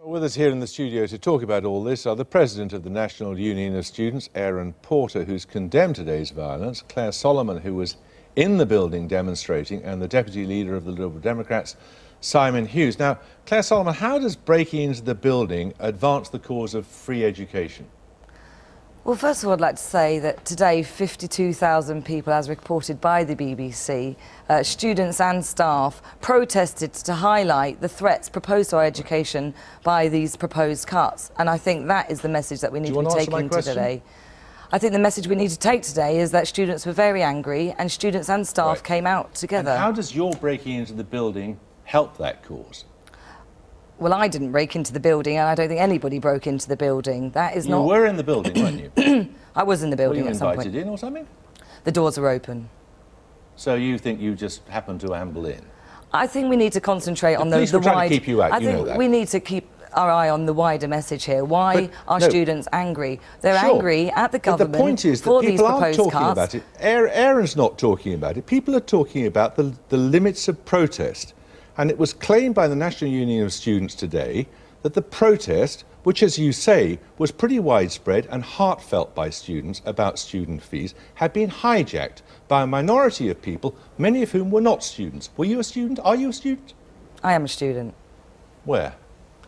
With us here in the studio to talk about all this are the President of the National Union of Students, Aaron Porter, who's condemned today's violence, Clare Solomon, who was in the building demonstrating, and the Deputy Leader of the Liberal Democrats, Simon Hughes. Now, Clare Solomon, how does breaking into the building advance the cause of free education? Well, first of all, I'd like to say that today 52,000 people, as reported by the BBC, students and staff, protested to highlight the threats proposed to our education by these proposed cuts. And I think that is the message that we need to be taking today. I think the message we need to take today is that students were very angry and students and staff came out together. And how does your breaking into the building help that cause? Well, I didn't break into the building, and I don't think anybody broke into the building. That is not... You were in the building, weren't you? I was in the building at some point. Were you invited in or something? The doors were open. So you think you just happened to amble in? I think we need to concentrate on the wide... trying to keep you out, I think we need to keep our eye on the wider message here. Why are students angry? They're angry at the government but the point is that people aren't talking about it. Aaron's not talking about it. People are talking about the limits of protest. And it was claimed by the National Union of Students today that the protest, which, as you say, was pretty widespread and heartfelt by students about student fees, had been hijacked by a minority of people, many of whom were not students. Were you a student? Are you a student? I am a student. Where?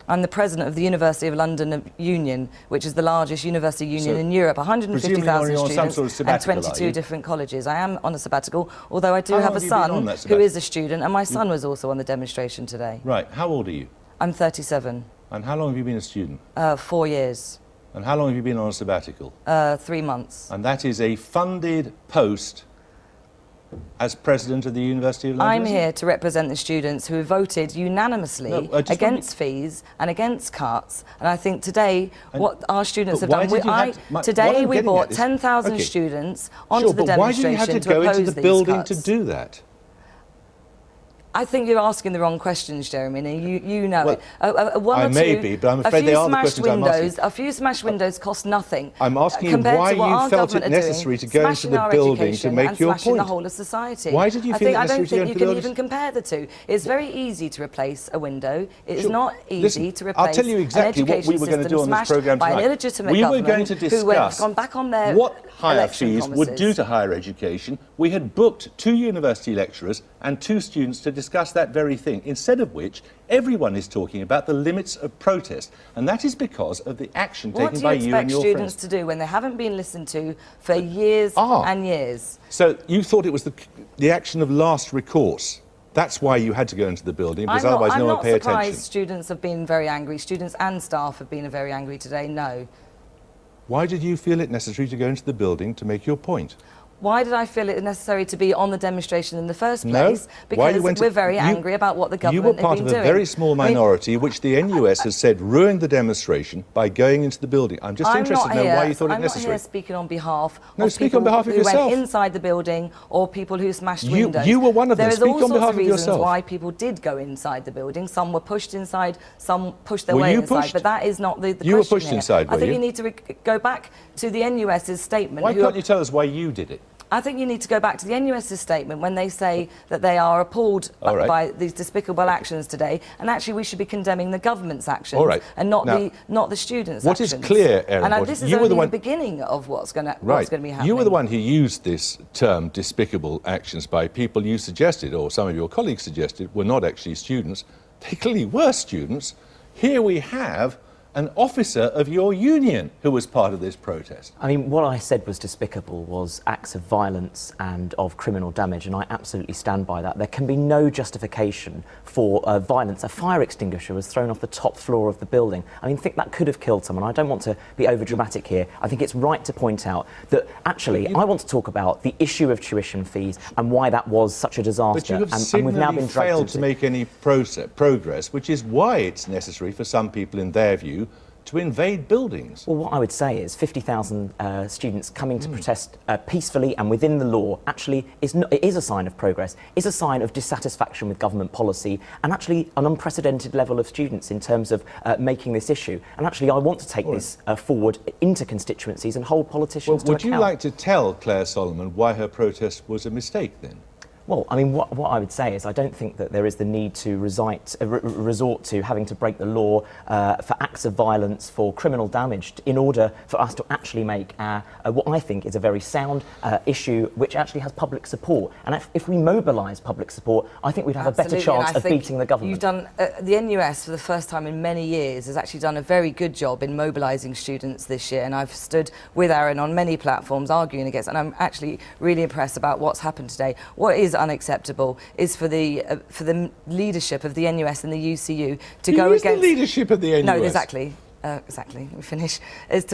I'm the president of the University of London Union, which is the largest university union in Europe. 150,000 students and 22 different colleges. I am on a sabbatical, although I do have a son who is a student, and my son was also on the demonstration today. Right. How old are you? I'm 37. And how long have you been a student? 4 years. And how long have you been on a sabbatical? 3 months. And that is a funded post as President of the University of London? I'm here to represent the students who voted unanimously against fees and against cuts. And I think today what our students have done... Today we brought 10,000 students onto the demonstration to oppose these cuts. Why do you have to go into the building to do that? I think you're asking the wrong questions, Jeremy, and you know it. I may be, but I'm afraid they are the questions I'm asking. A few smashed windows cost nothing. I'm asking you why you felt it necessary to go into the building to make your point. Smashing the whole of society. Why did you feel it necessary to go into the building? I don't think you can even compare the two. It's very easy to replace a window. It is not easy to replace I'll tell you exactly what we were going to do on this programme tonight. By an illegitimate government we were going to discuss gone back on their what higher fees would do to higher education. We had booked 2 university lecturers and 2 students to discuss that very thing, instead of which everyone is talking about the limits of protest, and that is because of the action taken by you and your friends. What do you expect students to do when they haven't been listened to for years and years? So you thought it was the action of last recourse. That's why you had to go into the building, because otherwise no one would pay attention. I'm not surprised students have been very angry. Students and staff have been very angry today, no. Why did you feel it necessary to go into the building to make your point? Why did I feel it necessary to be on the demonstration in the first place? Because we're very angry about what the government has been doing. You were part of a very small minority, which the NUS has said ruined the demonstration by going into the building. I'm just interested to know why you thought it necessary. I'm not here speaking on behalf of people who went inside the building or people who smashed windows. You were one of them. Speak on behalf of yourself. There is all sorts of reasons why people did go inside the building. Some were pushed inside, some pushed their way inside, but that is not the question. You were pushed inside, were you? I think you need to go back to the NUS's statement. Why can't you tell us why you did it? I think you need to go back to the NUS's statement when they say that they are appalled by these despicable actions today, and actually we should be condemning the government's actions and not the students' actions. What is clear, Aaron, and this is only the beginning of what's going to be happening. You were the one who used this term, despicable actions, by people you suggested, or some of your colleagues suggested, were not actually students. They clearly were students. Here we have an officer of your union who was part of this protest. I mean, what I said was despicable was acts of violence and of criminal damage, and I absolutely stand by that. There can be no justification for violence. A fire extinguisher was thrown off the top floor of the building. I mean, think that could have killed someone. I don't want to be over-dramatic here. I think it's right to point out that, actually, I want to talk about the issue of tuition fees and why that was such a disaster. But you have signally failed to make any progress, which is why it's necessary for some people, in their view, to invade buildings. Well, what I would say is 50,000 students coming to protest peacefully and within the law actually is a sign of progress, is a sign of dissatisfaction with government policy, and actually an unprecedented level of students in terms of making this issue. And actually, I want to take this forward into constituencies and hold politicians to account. Would you like to tell Clare Solomon why her protest was a mistake, then? Well, I mean, what I would say is I don't think that there is the need to resort to having to break the law for acts of violence, for criminal damage, in order for us to actually make what I think is a very sound issue which actually has public support. And if we mobilise public support, I think we'd have a better chance of beating the government. You've done, the NUS for the first time in many years has actually done a very good job in mobilising students this year, and I've stood with Aaron on many platforms arguing against, and I'm actually really impressed about what's happened today. What is unacceptable is for the leadership of the NUS and the UCU to go against... the leadership of the NUS? No, exactly. Exactly. We finish.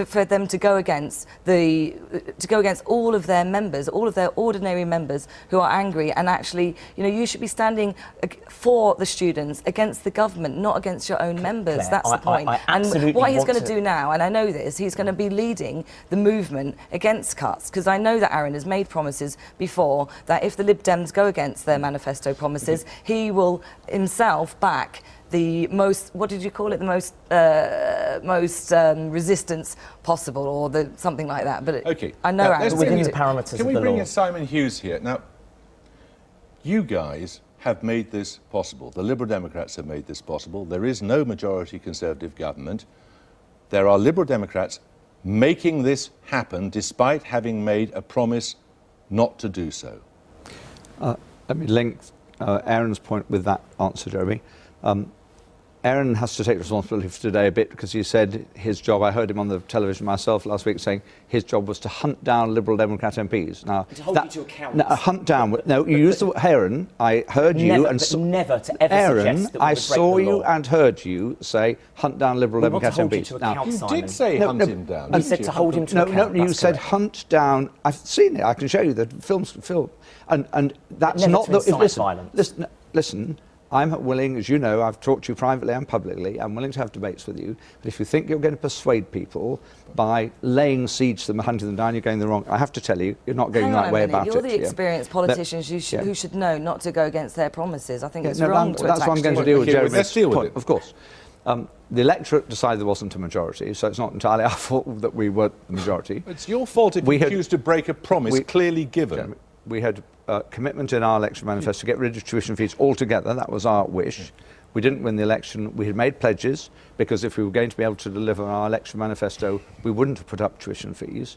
For them to go against all of their members, all of their ordinary members who are angry, and actually, you should be standing for the students against the government, not against your own members. Claire, that's the point. And what he's going to do now, and I know this, he's going to be leading the movement against cuts, because I know that Aaron has made promises before that if the Lib Dems go against their manifesto promises, he will himself back the most, what did you call it, the most resistance possible, or something like that. But okay, I know within the parameters of the law. Can we bring in Simon Hughes here? Now, you guys have made this possible. The Liberal Democrats have made this possible. There is no majority Conservative government. There are Liberal Democrats making this happen despite having made a promise not to do so. Let me link Aaron's point with that answer, Jeremy. Aaron has to take responsibility for today a bit, because he said his job, I heard him on the television myself last week saying his job was to hunt down Liberal Democrat MPs. Now, to hold you to account. No, hunt down. No, you used the word Aaron. I heard you never, and never to ever Aaron, suggest that we I would saw break the you law. and heard you say hunt down Liberal Democrat want to MPs. hold you to account, You Simon. did say hunt him down. You said to hold him to account. No, you That's said correct. hunt down. I've seen it. I can show you the film, and that's Never not to the. incite violence. Listen. I'm willing, as you know, I've talked to you privately and publicly, I'm willing to have debates with you, but if you think you're going to persuade people by laying siege to them, hunting them down, you're going the wrong... I have to tell you, you're not going the right way about it. You're the experienced politicians who should know not to go against their promises. I think it's wrong to attack that's what I'm going to deal with, Jeremy. Let's deal with it. Of course. The electorate decided there wasn't a majority, so it's not entirely our fault that we were the majority. It's your fault if you choose to break a promise clearly given. Jeremy, we had commitment in our election manifesto to get rid of tuition fees altogether. That was our wish. We didn't win the election. We had made pledges, because if we were going to be able to deliver our election manifesto, we wouldn't have put up tuition fees.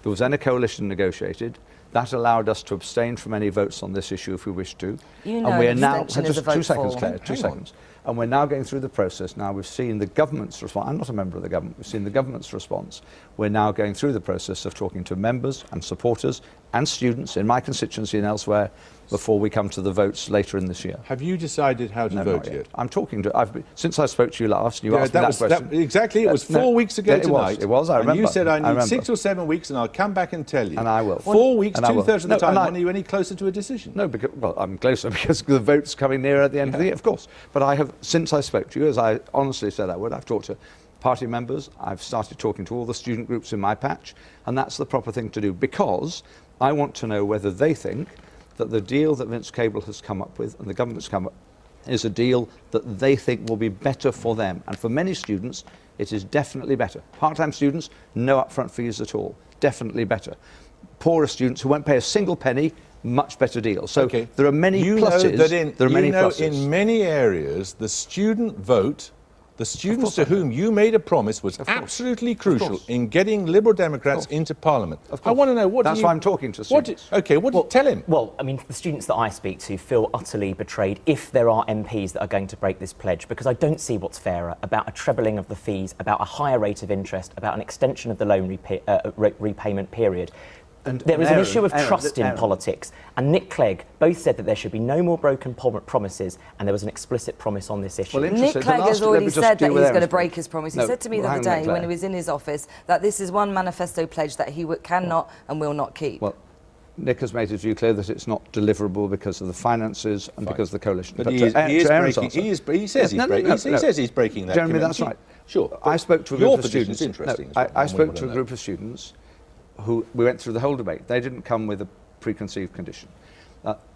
There was then a coalition negotiated. That allowed us to abstain from any votes on this issue if we wished to. You know, and we are now abstention is a just vote 2 seconds, for. Claire, 2 seconds. And we're now going through the process. Now we've seen the government's response. I'm not a member of the government. We've seen the government's response. We're now going through the process of talking to members and supporters and students in my constituency and elsewhere before we come to the votes later in this year. Have you decided how to vote yet? I'm talking to... since I spoke to you last, you asked me that question. Exactly, it was 4 weeks ago tonight. It was, I remember. And you said, I need 6 or 7 weeks and I'll come back and tell you. And I will. 4 weeks, And I will. 2/3 of the time, No, when are you any closer to a decision? No, because, well, I'm closer because the vote's coming nearer at the end of the year, of course. But I have, since I spoke to you, as I honestly said I would, I've talked to party members, I've started talking to all the student groups in my patch, and that's the proper thing to do, because I want to know whether they think that the deal that Vince Cable has come up with and the government's come up is a deal that they think will be better for them. And for many students, it is definitely better. Part-time students, no upfront fees at all. Definitely better. Poorer students who won't pay a single penny, much better deal. So there are many pluses. In many areas, the student vote, the students to whom you made a promise, was absolutely crucial in getting Liberal Democrats into Parliament. I want to know what. That's why I'm talking to students. Tell him. Well, I mean, the students that I speak to feel utterly betrayed if there are MPs that are going to break this pledge, because I don't see what's fairer about a trebling of the fees, about a higher rate of interest, about an extension of the loan repayment period. And there is an issue of trust in politics, and Nick Clegg both said that there should be no more broken promises, and there was an explicit promise on this issue. Well, Nick Clegg has already said that he's going to break his promise. He said to me the other day when he was in his office that this is one manifesto pledge that he cannot and will not keep. Well, Nick has made his view clear that it's not deliverable because of the finances and because of the coalition. But he says he's breaking that. Jeremy, that's right. Sure. I spoke to a group of students. Interesting. I spoke to a group of students who we went through the whole debate. They didn't come with a preconceived condition.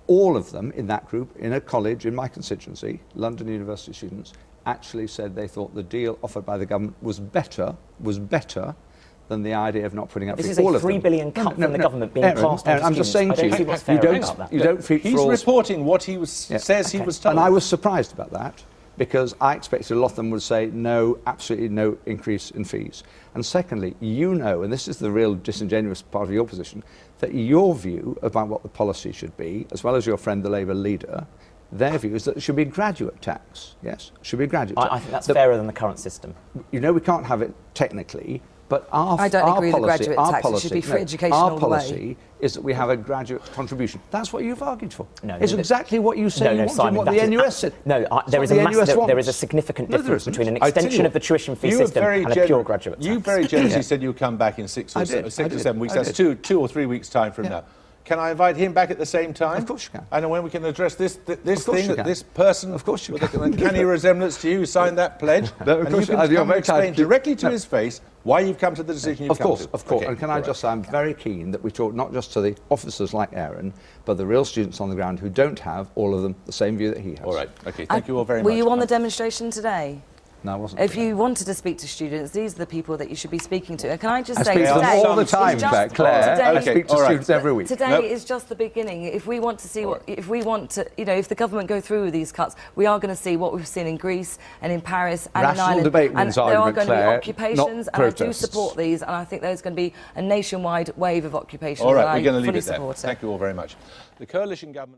All of them in that group, in a college in my constituency, London University students, actually said they thought the deal offered by the government was better than the idea of not putting up This for is all a of them. £3 billion cut from the government being Aaron, passed on to I'm just students. saying I to don't you, see what's fair about that. you don't treat He's for all... reporting what he says he was told. And I was surprised about that, because I expected a lot of them would say no, absolutely no increase in fees. And secondly, you know, and this is the real disingenuous part of your position, that your view about what the policy should be, as well as your friend the Labour leader, their view is that it should be graduate tax. Yes, it should be a graduate tax. I think that's fairer than the current system. You know, we can't have it technically, but I don't agree with the graduate tax. It should be free education all the way. Our policy is that we have a graduate contribution. That's what you've argued for. No, it's exactly what you say you want, Simon, and what the NUS said. No, there is a significant difference between an extension of the tuition fee system and a pure graduate tax. You very generously said you'll come back in 6 or 7 weeks. That's 2 or 3 weeks' time from now. Can I invite him back at the same time? Of course you can. And when we can address this thing, this person of course you with an uncanny resemblance to you who signed that pledge, No, of and course you you can can. come and explain directly to his face why you've come to the decision you've come to. Of course. Okay, And can I just say, I'm very keen that we talk not just to the officers like Aaron, but the real students on the ground who don't have, all of them, the same view that he has. All right. Okay. Thank you all very much. Were you on the demonstration today? No, I wasn't. If you wanted to speak to students, these are the people that you should be speaking to. And can I just I say speak to them today all the time, is just- Claire. today- I speak to students every week. Today is just the beginning. If we want to see if we want to, if the government go through with these cuts, we are going to see what we've seen in Greece and in Paris and in Rational Ireland. debate And wins there are argument, going to be Claire, occupations, not and I do protests. support these. And I think there's going to be a nationwide wave of occupations. All right. and We're going to I leave fully it there. support it. Thank you all very much. The coalition government.